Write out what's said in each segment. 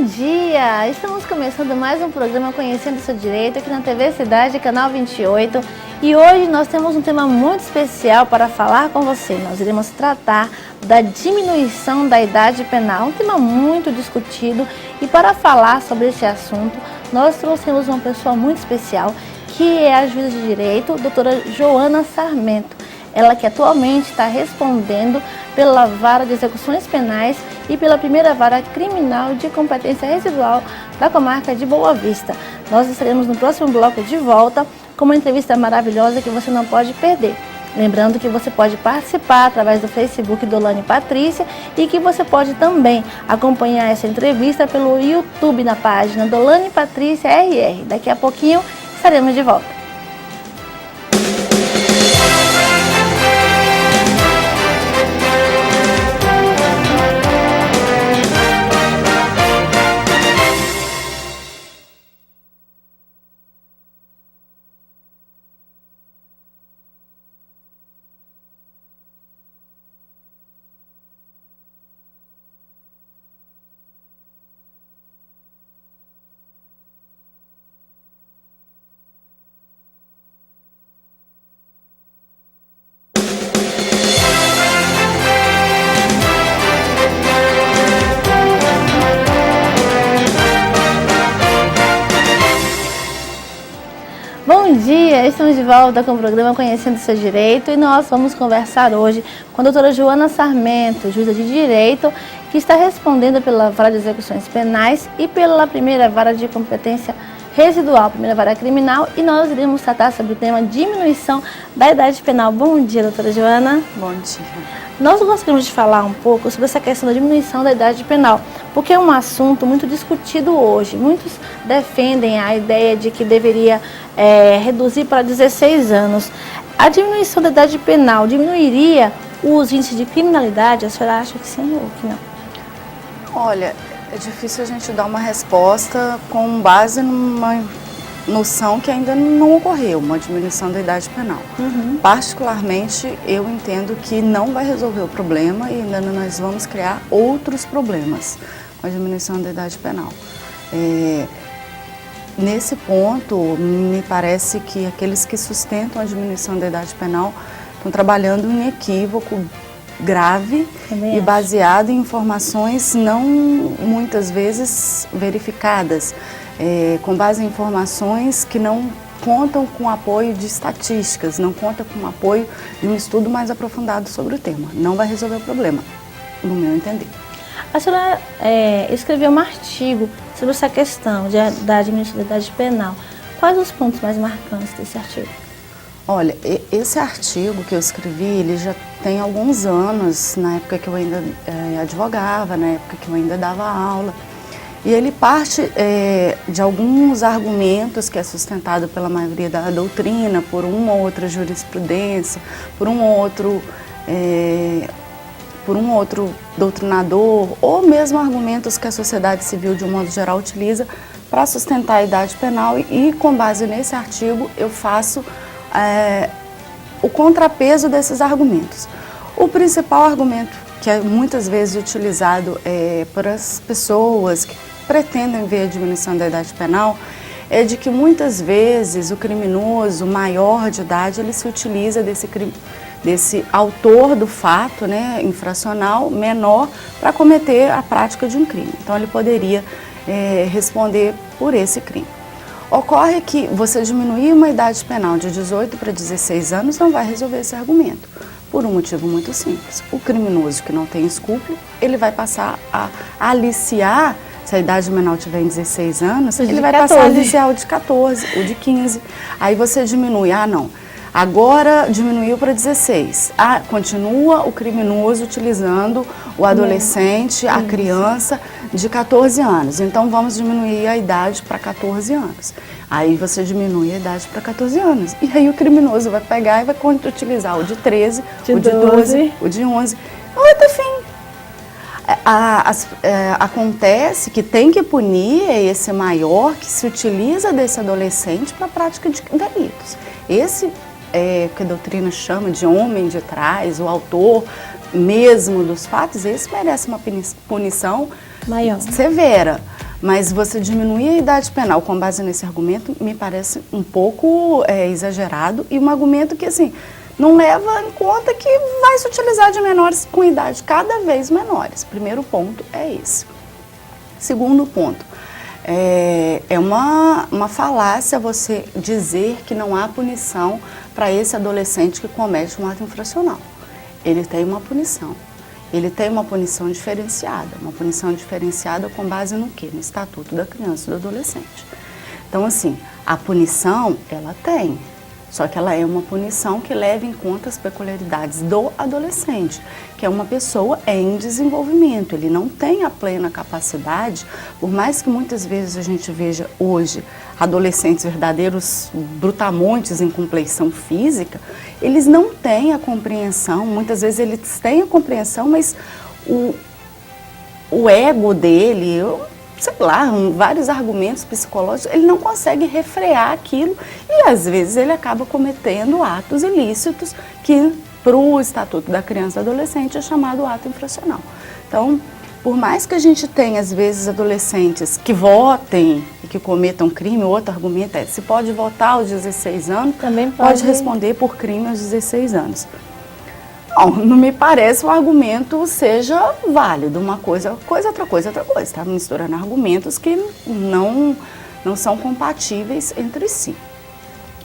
Bom dia! Estamos começando mais um programa Conhecendo o Seu Direito aqui na TV Cidade, canal 28. E hoje nós temos um tema muito especial para falar com você. Nós iremos tratar da diminuição da idade penal, um tema muito discutido. E para falar sobre esse assunto, nós trouxemos uma pessoa muito especial, que é a juíza de direito, doutora Joana Sarmento. Ela que atualmente está respondendo pela Vara de Execuções Penais e pela primeira Vara Criminal de Competência Residual da comarca de Boa Vista. Nós estaremos no próximo bloco de volta com uma entrevista maravilhosa que você não pode perder. Lembrando que você pode participar através do Facebook Dolane Patrícia e que você pode também acompanhar essa entrevista pelo YouTube na página Dolane Patrícia RR. Daqui a pouquinho estaremos de volta. Bom dia, estamos de volta com o programa Conhecendo o Seu Direito e nós vamos conversar hoje com a doutora Joana Sarmento, juíza de direito, que está respondendo pela Vara de Execuções Penais e pela primeira Vara de Competência Residual, primeira Vara Criminal, e nós iremos tratar sobre o tema diminuição da idade penal. Bom dia, doutora Joana. Bom dia. Nós gostaríamos de falar um pouco sobre essa questão da diminuição da idade penal, porque é um assunto muito discutido hoje. Muitos defendem a ideia de que deveria reduzir para 16 anos. A diminuição da idade penal diminuiria os índices de criminalidade? A senhora acha que sim ou que não? Olha, é difícil a gente dar uma resposta com base numa noção que ainda não ocorreu, uma diminuição da idade penal. Particularmente, eu entendo que não vai resolver o problema e ainda nós vamos criar outros problemas com a diminuição da idade penal. Nesse ponto, me parece que aqueles que sustentam a diminuição da idade penal estão trabalhando em equívoco grave e baseado em informações não muitas vezes verificadas, com base em informações que não contam com apoio de estatísticas, não contam com apoio de um estudo mais aprofundado sobre o tema. Não vai resolver o problema, no meu entender. A senhora escreveu um artigo sobre essa questão da diminuição da idade penal. Quais os pontos mais marcantes desse artigo? Olha, esse artigo que eu escrevi, ele já tem alguns anos, na época que eu ainda advogava, na época que eu ainda dava aula. E ele parte de alguns argumentos que é sustentado pela maioria da doutrina, por uma ou outra jurisprudência, por um ou outro doutrinador, ou mesmo argumentos que a sociedade civil, de um modo geral, utiliza para sustentar a idade penal. E com base nesse artigo, eu faço o contrapeso desses argumentos. O principal argumento que é muitas vezes utilizado por as pessoas que pretendem ver a diminuição da idade penal é de que muitas vezes o criminoso maior de idade ele se utiliza desse autor do fato, infracional menor para cometer a prática de um crime. Então ele poderia responder por esse crime. Ocorre que você diminuir uma idade penal de 18 para 16 anos não vai resolver esse argumento, por um motivo muito simples. O criminoso que não tem escrúpulo, ele vai passar a aliciar, se a idade menor tiver em 16 anos, ele vai passar a aliciar o de 14, o de 15. Aí você diminui, não, agora diminuiu para 16. Continua o criminoso utilizando o adolescente, a criança de 14 anos. Então vamos diminuir a idade para 14 anos. Aí você diminui a idade para 14 anos. E aí o criminoso vai pegar e vai utilizar o de 13, o de 12, o de 11. Não vai ter fim. Acontece que tem que punir esse maior que se utiliza desse adolescente para a prática de delitos. Esse que a doutrina chama de homem de trás, o autor mesmo dos fatos, esse merece uma punição maior, severa. Mas você diminuir a idade penal com base nesse argumento me parece um pouco exagerado e um argumento que, assim, não leva em conta que vai se utilizar de menores com idade cada vez menores. Primeiro ponto é esse. Segundo ponto, é uma falácia você dizer que não há punição para esse adolescente que comete um ato infracional. Ele tem uma punição. Ele tem uma punição diferenciada. Uma punição diferenciada com base no quê? No Estatuto da Criança e do Adolescente. Então, assim, a punição, ela tem. Só que ela é uma punição que leva em conta as peculiaridades do adolescente, que é uma pessoa em desenvolvimento. Ele não tem a plena capacidade, por mais que muitas vezes a gente veja hoje adolescentes verdadeiros brutamontes em compleição física, eles não têm a compreensão, muitas vezes eles têm a compreensão, mas o ego dele, sei lá, vários argumentos psicológicos, ele não consegue refrear aquilo e às vezes ele acaba cometendo atos ilícitos que para o Estatuto da Criança e do Adolescente é chamado ato infracional. Então, por mais que a gente tenha às vezes adolescentes que votem e que cometam crime, outro argumento é, se pode votar aos 16 anos, também pode responder por crime aos 16 anos. Não me parece o argumento seja válido, uma coisa, outra coisa, está misturando argumentos que não são compatíveis entre si.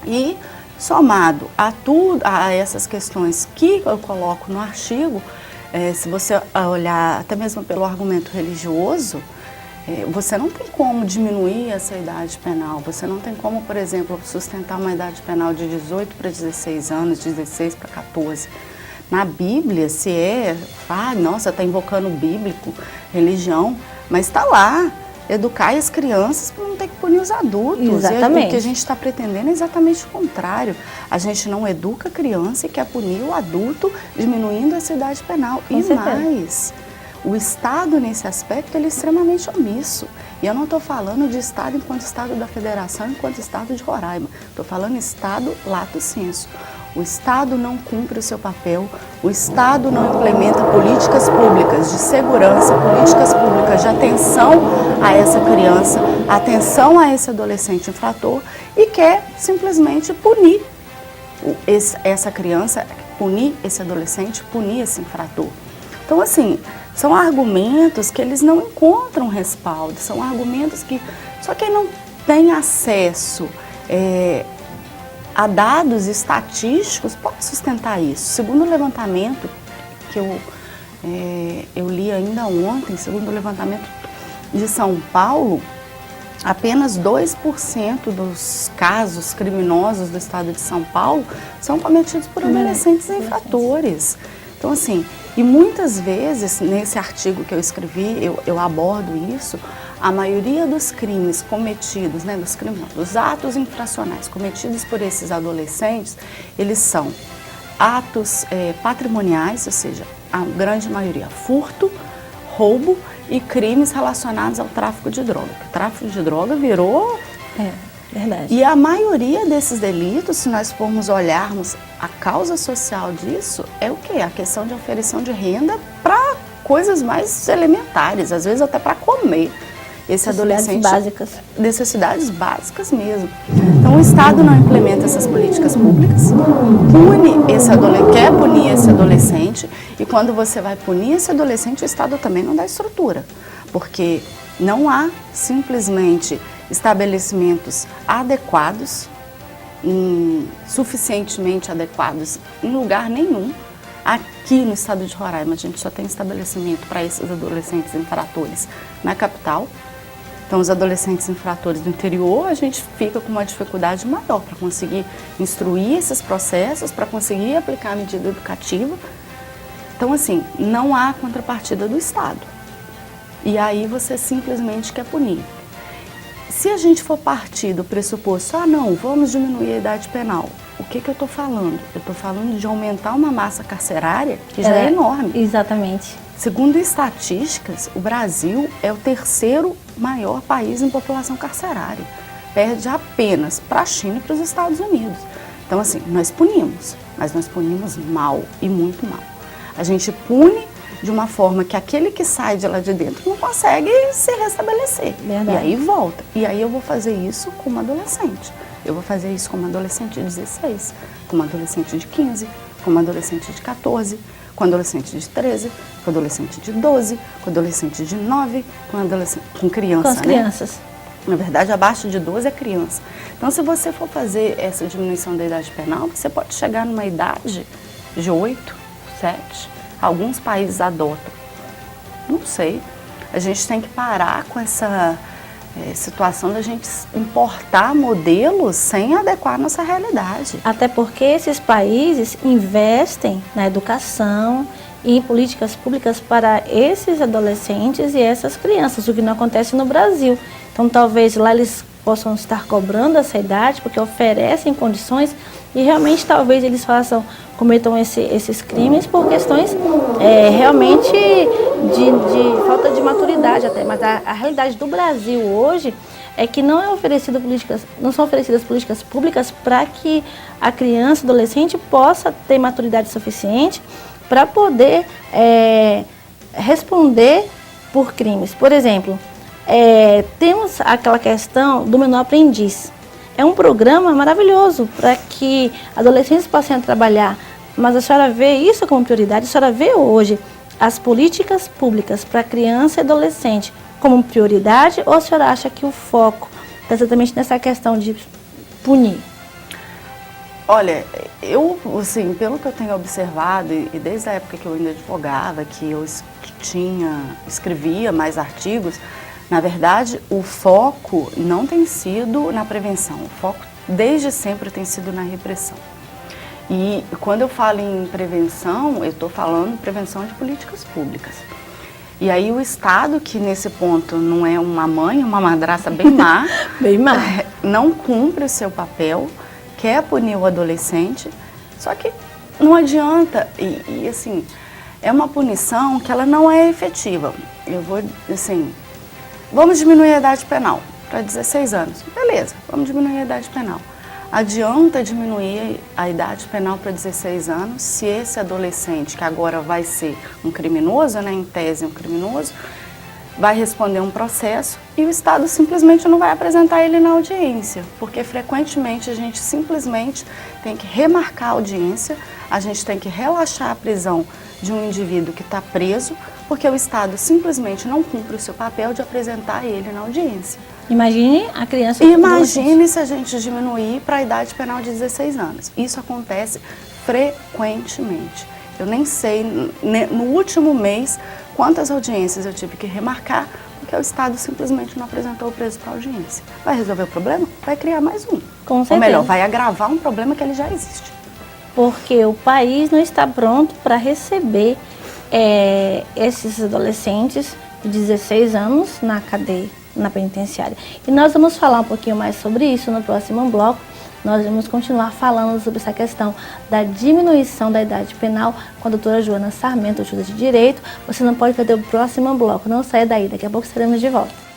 E somado a essas questões que eu coloco no artigo, se você olhar até mesmo pelo argumento religioso, você não tem como diminuir essa idade penal, você não tem como, por exemplo, sustentar uma idade penal de 18 para 16 anos, 16 para 14. Na Bíblia, se nossa, está invocando o bíblico, religião, mas está lá, educar as crianças para não ter que punir os adultos. Exatamente. O que a gente está pretendendo é exatamente o contrário. A gente não educa a criança e quer punir o adulto, diminuindo essa idade penal. Com certeza. Mais, o Estado, nesse aspecto, ele é extremamente omisso. E eu não estou falando de Estado enquanto Estado da Federação, enquanto Estado de Roraima. Estou falando Estado lato sensu. O Estado não cumpre o seu papel, o Estado não implementa políticas públicas de segurança, políticas públicas de atenção a essa criança, atenção a esse adolescente infrator e quer simplesmente punir essa criança, punir esse adolescente, punir esse infrator. Então, assim, são argumentos que eles não encontram respaldo, são argumentos que só quem não tem acesso a dados estatísticos pode sustentar isso. Segundo o levantamento que eu li ainda ontem, segundo o levantamento de São Paulo, apenas 2% dos casos criminosos do estado de São Paulo são cometidos por adolescentes infratores. Então, assim, e muitas vezes, nesse artigo que eu escrevi, eu abordo isso, a maioria dos crimes cometidos, dos atos infracionais cometidos por esses adolescentes, eles são atos patrimoniais, ou seja, a grande maioria furto, roubo e crimes relacionados ao tráfico de droga. O tráfico de droga virou... Verdade. E a maioria desses delitos, se nós formos olharmos a causa social disso, é o quê? A questão de oferecer de renda para coisas mais elementares, às vezes até para comer. Esse adolescente, básicas. Necessidades básicas mesmo. Então o Estado não implementa essas políticas públicas, quer punir esse adolescente, e quando você vai punir esse adolescente, o Estado também não dá estrutura, porque não há simplesmente estabelecimentos adequados, suficientemente adequados em lugar nenhum. Aqui no estado de Roraima a gente só tem estabelecimento para esses adolescentes infratores na capital. Então os adolescentes infratores do interior a gente fica com uma dificuldade maior para conseguir instruir esses processos, para conseguir aplicar a medida educativa. Então assim, não há contrapartida do Estado. E aí você simplesmente quer punir. Se a gente for partir do pressuposto, não, vamos diminuir a idade penal, o que eu estou falando? Eu estou falando de aumentar uma massa carcerária que já é enorme. Exatamente. Segundo estatísticas, o Brasil é o terceiro maior país em população carcerária. Perde apenas para a China e para os Estados Unidos. Então, assim, nós punimos, mas nós punimos mal e muito mal. A gente pune de uma forma que aquele que sai de lá de dentro não consegue se restabelecer. Verdade. E aí volta. E aí eu vou fazer isso com uma adolescente. Eu vou fazer isso com uma adolescente de 16, com uma adolescente de 15, com uma adolescente de 14, com uma adolescente de 13, com uma adolescente de 12, com uma adolescente de 9, com criança, Com as crianças. Na verdade, abaixo de 12 é criança. Então, se você for fazer essa diminuição da idade penal, você pode chegar numa idade de 8, 7. Alguns países adotam. Não sei. A gente tem que parar com essa situação da gente importar modelos sem adequar a nossa realidade. Até porque esses países investem na educação e em políticas públicas para esses adolescentes e essas crianças, o que não acontece no Brasil. Então, talvez lá eles possam estar cobrando essa idade, porque oferecem condições e realmente talvez eles cometam esses crimes por questões realmente de falta de maturidade até. Mas a realidade do Brasil hoje é que não são oferecidas políticas públicas para que a criança, adolescente possa ter maturidade suficiente para poder responder por crimes. Por exemplo, temos aquela questão do menor aprendiz. É um programa maravilhoso para que adolescentes possam trabalhar, mas a senhora vê isso como prioridade? A senhora vê hoje as políticas públicas para criança e adolescente como prioridade ou a senhora acha que o foco está exatamente nessa questão de punir? Olha, eu, assim, pelo que eu tenho observado, e desde a época que eu ainda advogava, que eu escrevia mais artigos, na verdade, o foco não tem sido na prevenção, o foco desde sempre tem sido na repressão. E quando eu falo em prevenção, eu estou falando prevenção de políticas públicas. E aí o Estado, que nesse ponto não é uma mãe, uma madraça bem má, Bem má. Não cumpre o seu papel, quer punir o adolescente, só que não adianta, e assim, é uma punição que ela não é efetiva. Eu vou, assim, vamos diminuir a idade penal para 16 anos. Beleza, vamos diminuir a idade penal. Adianta diminuir a idade penal para 16 anos se esse adolescente, que agora vai ser um criminoso, né, em tese um criminoso, vai responder um processo e o Estado simplesmente não vai apresentar ele na audiência, porque frequentemente a gente simplesmente tem que remarcar a audiência, a gente tem que relaxar a prisão de um indivíduo que está preso, porque o Estado simplesmente não cumpre o seu papel de apresentar ele na audiência. Imagine a criança. Imagine se a gente diminuir para a idade penal de 16 anos. Isso acontece frequentemente. Eu nem sei, no último mês, quantas audiências eu tive que remarcar, porque o Estado simplesmente não apresentou o preso para audiência. Vai resolver o problema? Vai criar mais um. Com certeza. Ou melhor, vai agravar um problema que ele já existe. Porque o país não está pronto para receber esses adolescentes de 16 anos na cadeia, na penitenciária. E nós vamos falar um pouquinho mais sobre isso no próximo bloco. Nós vamos continuar falando sobre essa questão da diminuição da idade penal com a doutora Joana Sarmento, juíza de direito. Você não pode perder o próximo bloco, não saia daí, daqui a pouco estaremos de volta.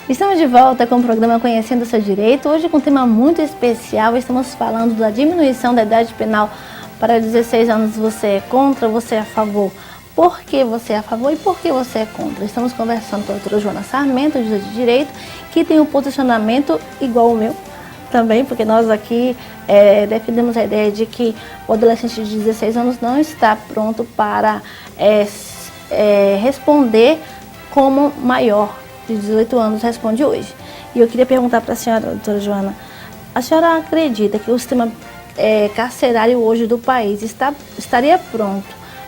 Estamos de volta com o programa Conhecendo o Seu Direito, hoje com um tema muito especial. Estamos falando da diminuição da idade penal para 16 anos. Você é contra, você é a favor? Por que você é a favor e por que você é contra? Estamos conversando com a doutora Joana Sarmento, juíza de direito, que tem um posicionamento igual ao meu também, porque nós aqui defendemos a ideia de que o adolescente de 16 anos não está pronto para responder como maior de 18 anos responde hoje. E eu queria perguntar para a senhora, doutora Joana, a senhora acredita que o sistema carcerário hoje do país estaria pronto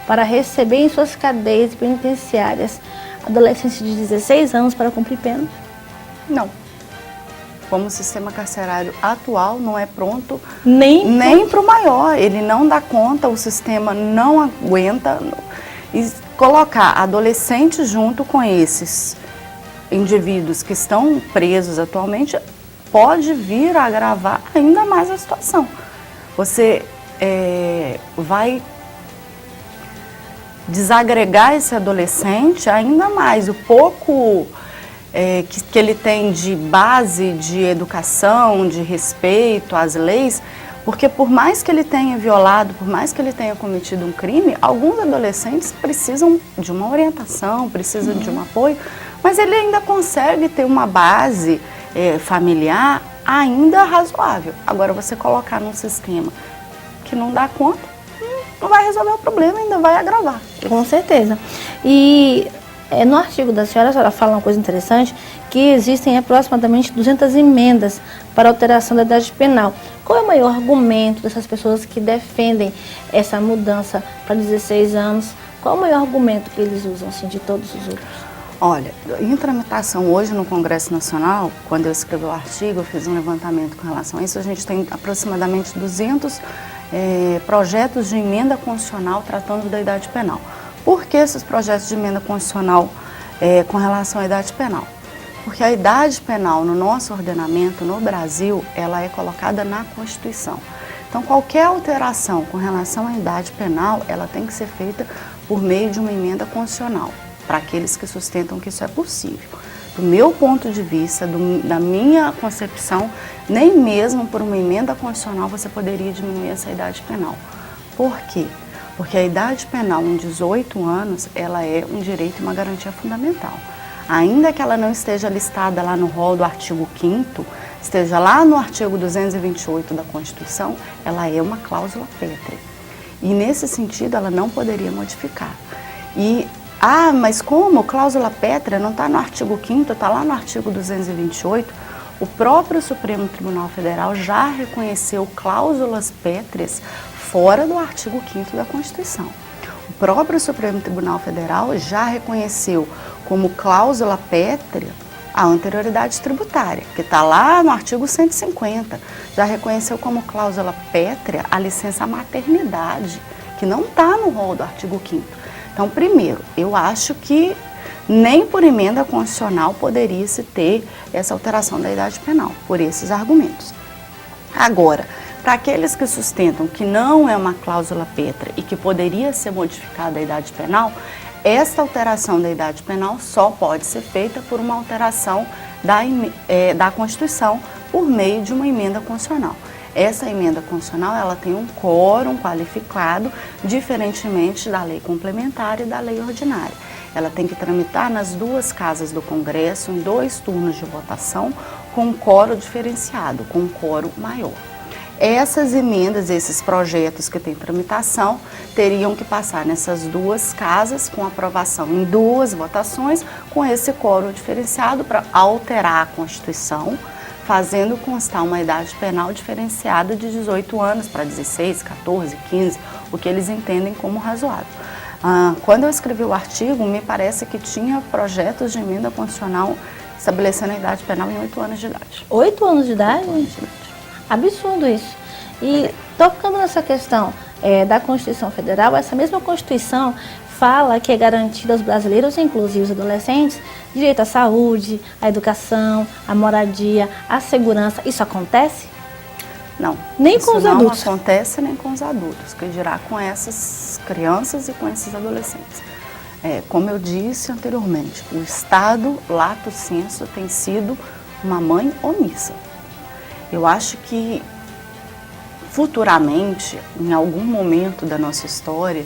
para receber em suas cadeias penitenciárias adolescentes de 16 anos para cumprir pena? Não. Como o sistema carcerário atual não é pronto nem para o maior, ele não dá conta, o sistema não aguenta. E colocar adolescentes junto com esses indivíduos que estão presos atualmente, pode vir a agravar ainda mais a situação. Você vai desagregar esse adolescente ainda mais. O pouco que ele tem de base de educação, de respeito às leis, porque por mais que ele tenha violado, por mais que ele tenha cometido um crime, alguns adolescentes precisam de uma orientação, precisam de um apoio, mas ele ainda consegue ter uma base familiar ainda razoável. Agora, você colocar num sistema que não dá conta, não vai resolver o problema, ainda vai agravar. Com certeza. E no artigo da senhora, a senhora fala uma coisa interessante, que existem aproximadamente 200 emendas para alteração da idade penal. Qual é o maior argumento dessas pessoas que defendem essa mudança para 16 anos? Qual é o maior argumento que eles usam, assim, de todos os outros? Olha, em tramitação hoje no Congresso Nacional, quando eu escrevi o artigo, eu fiz um levantamento com relação a isso, a gente tem aproximadamente 200 projetos de emenda constitucional tratando da idade penal. Por que esses projetos de emenda constitucional com relação à idade penal? Porque a idade penal no nosso ordenamento, no Brasil, ela é colocada na Constituição. Então, qualquer alteração com relação à idade penal, ela tem que ser feita por meio de uma emenda constitucional, para aqueles que sustentam que isso é possível. Do meu ponto de vista, da minha concepção, nem mesmo por uma emenda constitucional você poderia diminuir essa idade penal. Por quê? Porque a idade penal, em 18 anos, ela é um direito e uma garantia fundamental. Ainda que ela não esteja listada lá no rol do artigo 5º, esteja lá no artigo 228 da Constituição, ela é uma cláusula pétrea. E nesse sentido, ela não poderia modificar. Mas como cláusula pétrea não está no artigo 5º, está lá no artigo 228, o próprio Supremo Tribunal Federal já reconheceu cláusulas pétreas fora do artigo 5º da Constituição. O próprio Supremo Tribunal Federal já reconheceu como cláusula pétrea a anterioridade tributária, que está lá no artigo 150. Já reconheceu como cláusula pétrea a licença maternidade, que não está no rol do artigo 5º. Então, primeiro, eu acho que nem por emenda constitucional poderia se ter essa alteração da idade penal, por esses argumentos. Agora, para aqueles que sustentam que não é uma cláusula pétrea e que poderia ser modificada a idade penal, esta alteração da idade penal só pode ser feita por uma alteração da Constituição por meio de uma emenda constitucional. Essa emenda constitucional ela tem um quórum qualificado, diferentemente da lei complementar e da lei ordinária. Ela tem que tramitar nas duas casas do Congresso, em 2 turnos de votação, com um quórum diferenciado, com um quórum maior. Essas emendas, esses projetos que têm tramitação, teriam que passar nessas 2 casas com aprovação em 2 votações, com esse quórum diferenciado para alterar a Constituição, fazendo constar uma idade penal diferenciada de 18 anos para 16, 14, 15, o que eles entendem como razoável. Quando eu escrevi o artigo, me parece que tinha projetos de emenda constitucional estabelecendo a idade penal em 8 anos de idade. 8 anos de idade? 8 anos de idade. Absurdo isso. E tocando nessa questão da Constituição Federal, essa mesma Constituição fala que é garantida aos brasileiros, inclusive os adolescentes, direito à saúde, à educação, à moradia, à segurança. Isso acontece? Não. Nem com os adultos? Não acontece nem com os adultos, que dirá com essas crianças e com esses adolescentes. Como eu disse anteriormente, o Estado, lato sensu, tem sido uma mãe omissa. Eu acho que futuramente, em algum momento da nossa história,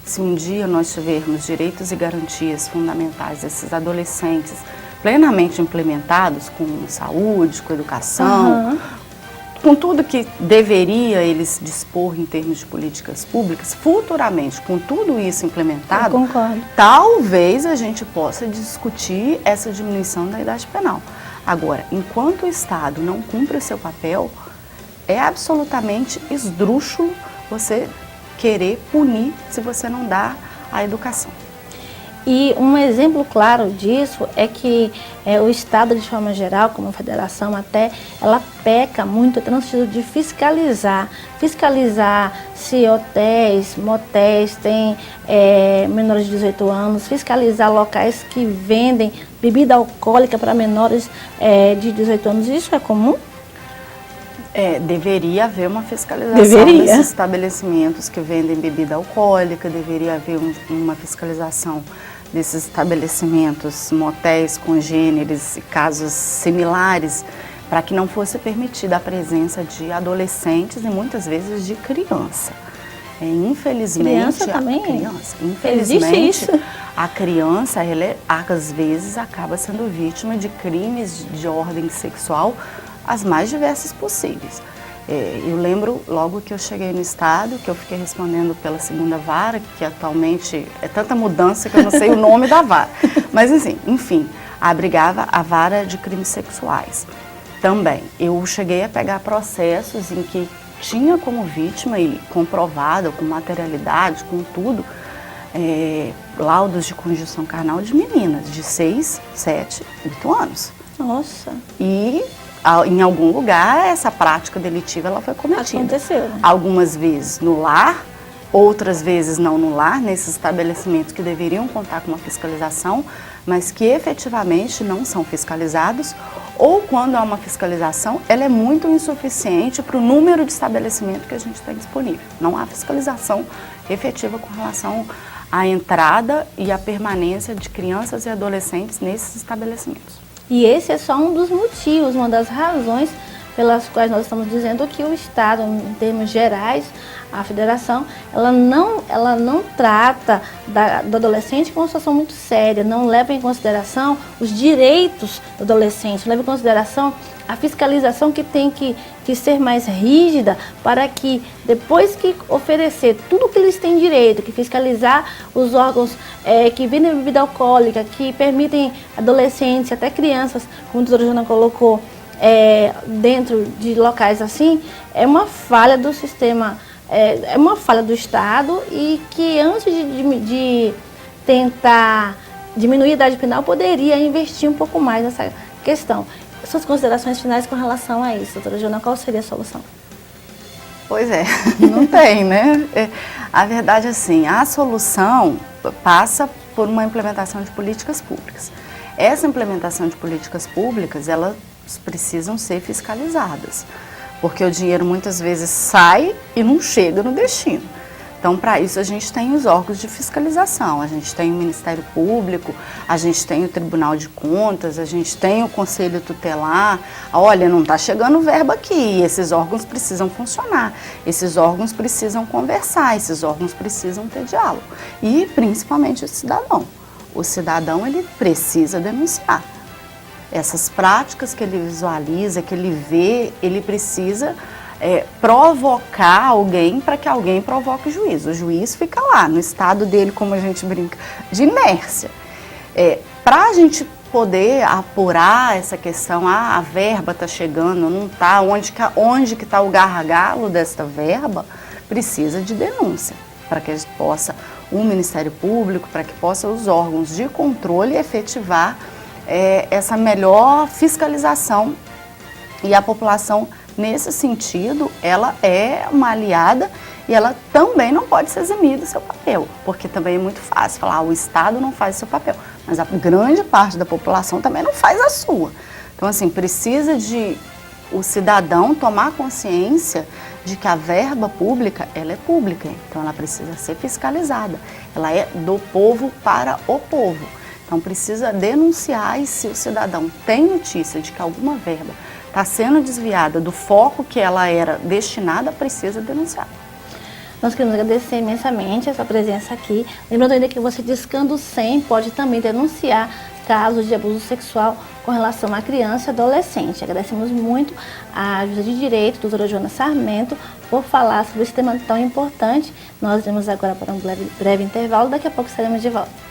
se um dia nós tivermos direitos e garantias fundamentais desses adolescentes plenamente implementados, com saúde, com educação, com tudo que deveria eles dispor em termos de políticas públicas, futuramente, com tudo isso implementado, eu concordo, talvez a gente possa discutir essa diminuição da idade penal. Agora, enquanto o Estado não cumpre o seu papel, é absolutamente esdrúxulo você querer punir se você não dá a educação. E um exemplo claro disso é que o Estado, de forma geral, como a federação até, ela peca muito no sentido de fiscalizar se hotéis, motéis têm menores de 18 anos, fiscalizar locais que vendem bebida alcoólica para menores de 18 anos, isso é comum? Deveria haver uma fiscalização desses estabelecimentos que vendem bebida alcoólica, deveria haver uma fiscalização desses estabelecimentos, motéis, congêneres e casos similares, para que não fosse permitida a presença de adolescentes e muitas vezes de criança. Infelizmente, criança também? Infelizmente, a criança, às vezes, acaba sendo vítima de crimes de ordem sexual as mais diversas possíveis. Eu lembro logo que eu cheguei no estado, que eu fiquei respondendo pela segunda vara, que atualmente é tanta mudança que eu não sei o nome da vara. Mas enfim, abrigava a vara de crimes sexuais. Também, eu cheguei a pegar processos em que tinha como vítima e comprovado com materialidade, com tudo, laudos de conjunção carnal de meninas de 6, 7, 8 anos. Nossa! E em algum lugar essa prática delitiva ela foi cometida. Aconteceu, né? Algumas vezes no lar, outras vezes não no lar, nesses estabelecimentos que deveriam contar com uma fiscalização, mas que efetivamente não são fiscalizados, ou quando há uma fiscalização, ela é muito insuficiente para o número de estabelecimento que a gente tem disponível. Não há fiscalização efetiva com relação à entrada e à permanência de crianças e adolescentes nesses estabelecimentos. E esse é só um dos motivos, uma das razões pelas quais nós estamos dizendo que o Estado, em termos gerais, a federação, ela não trata do adolescente com uma situação muito séria, não leva em consideração os direitos do adolescente, leva em consideração a fiscalização que tem que ser mais rígida para que, depois que oferecer tudo que eles têm direito, que fiscalizar os órgãos que vendem bebida alcoólica, que permitem adolescentes, até crianças, como a doutora Joana colocou, dentro de locais assim, é uma falha do sistema, é uma falha do Estado, e que antes de tentar diminuir a idade penal, poderia investir um pouco mais nessa questão. Suas considerações finais com relação a isso, doutora Joana, qual seria a solução? Pois não tem, né? A verdade é assim, a solução passa por uma implementação de políticas públicas. Essa implementação de políticas públicas, elas precisam ser fiscalizadas, porque o dinheiro muitas vezes sai e não chega no destino. Então, para isso, a gente tem os órgãos de fiscalização, a gente tem o Ministério Público, a gente tem o Tribunal de Contas, a gente tem o Conselho Tutelar. Olha, não está chegando verba aqui, esses órgãos precisam funcionar, esses órgãos precisam conversar, esses órgãos precisam ter diálogo. E, principalmente, o cidadão. O cidadão, ele precisa denunciar. Essas práticas que ele visualiza, que ele vê, ele precisa provocar alguém para que alguém provoque o juiz. O juiz fica lá, no estado dele, como a gente brinca, de inércia. Para a gente poder apurar essa questão, a verba está chegando, não está, onde que está o gargalo desta verba, precisa de denúncia, para que a gente possa, o Ministério Público, para que possa os órgãos de controle efetivar essa melhor fiscalização, e a população, nesse sentido, ela é uma aliada e ela também não pode ser eximida do seu papel, porque também é muito fácil falar, o Estado não faz o seu papel, mas a grande parte da população também não faz a sua. Então, assim, precisa de o cidadão tomar consciência de que a verba pública, ela é pública, então ela precisa ser fiscalizada, ela é do povo para o povo. Então, precisa denunciar, e se o cidadão tem notícia de que alguma verba está sendo desviada do foco que ela era destinada, precisa denunciar. Nós queremos agradecer imensamente a sua presença aqui. Lembrando ainda que você, discando 100, pode também denunciar casos de abuso sexual com relação a criança e adolescente. Agradecemos muito à juíza de direito, doutora Joana Sarmento, por falar sobre esse tema tão importante. Nós iremos agora para um breve intervalo, daqui a pouco estaremos de volta.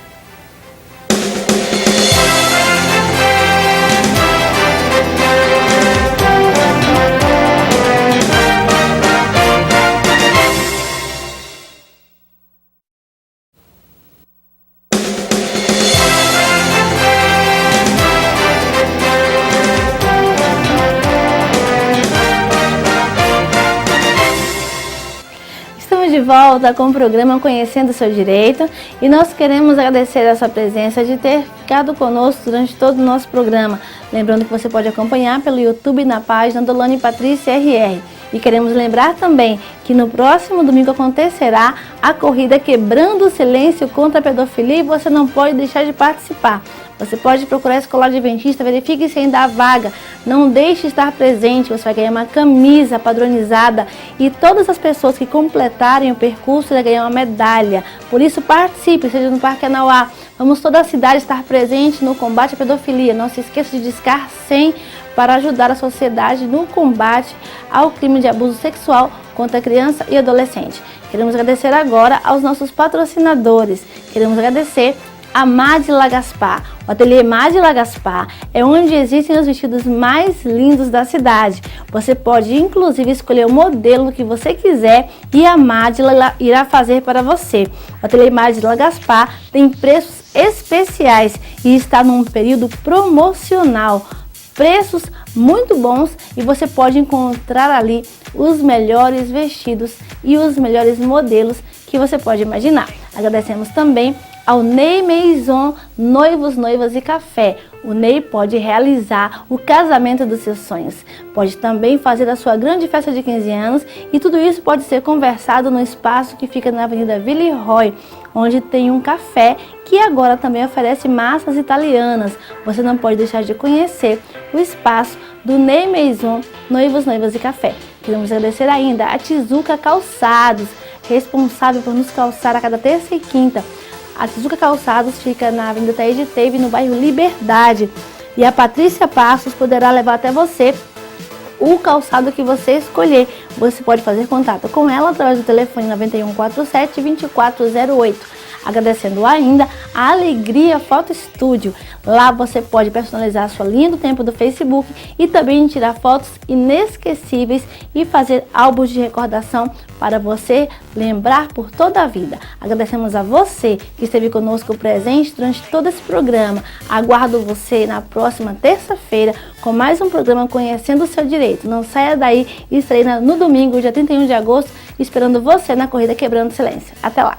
de volta com o programa Conhecendo o Seu Direito e nós queremos agradecer a sua presença de ter ficado conosco durante todo o nosso programa. Lembrando que você pode acompanhar pelo YouTube na página Dolane Patrícia RR. E queremos lembrar também que no próximo domingo acontecerá a corrida Quebrando o Silêncio contra a Pedofilia e você não pode deixar de participar. Você pode procurar a Escola Adventista, verifique se ainda há vaga, não deixe de estar presente, você vai ganhar uma camisa padronizada e todas as pessoas que completarem o percurso irão ganhar uma medalha. Por isso participe, seja no Parque Anauá, vamos toda a cidade estar presente no combate à pedofilia. Não se esqueça de discar 100 para ajudar a sociedade no combate ao crime de abuso sexual contra criança e adolescente. Queremos agradecer agora aos nossos patrocinadores, queremos agradecer a Madila Gaspar. O ateliê Madila Gaspar é onde existem os vestidos mais lindos da cidade. Você pode inclusive escolher o modelo que você quiser e a Madila irá fazer para você. O ateliê Madila Gaspar tem preços especiais e está num período promocional. Preços muito bons e você pode encontrar ali os melhores vestidos e os melhores modelos que você pode imaginar. Agradecemos também ao Ney Maison Noivos, Noivas e Café. O Ney pode realizar o casamento dos seus sonhos. Pode também fazer a sua grande festa de 15 anos e tudo isso pode ser conversado no espaço que fica na Avenida Villeroy, onde tem um café que agora também oferece massas italianas. Você não pode deixar de conhecer o espaço do Ney Maison Noivos, Noivas e Café. Queremos agradecer ainda a Tizuca Calçados, responsável por nos calçar a cada terça e quinta. A Tizuca Calçados fica na Avenida Taí de Teve, no bairro Liberdade. E a Patrícia Passos poderá levar até você o calçado que você escolher. Você pode fazer contato com ela através do telefone 9147-2408. Agradecendo ainda a Alegria Foto Estúdio. Lá você pode personalizar a sua linha do tempo do Facebook e também tirar fotos inesquecíveis e fazer álbuns de recordação para você lembrar por toda a vida. Agradecemos a você que esteve conosco presente durante todo esse programa. Aguardo você na próxima terça-feira com mais um programa Conhecendo o Seu Direito. Não saia daí e estarei no domingo, dia 31 de agosto, esperando você na corrida Quebrando o Silêncio. Até lá!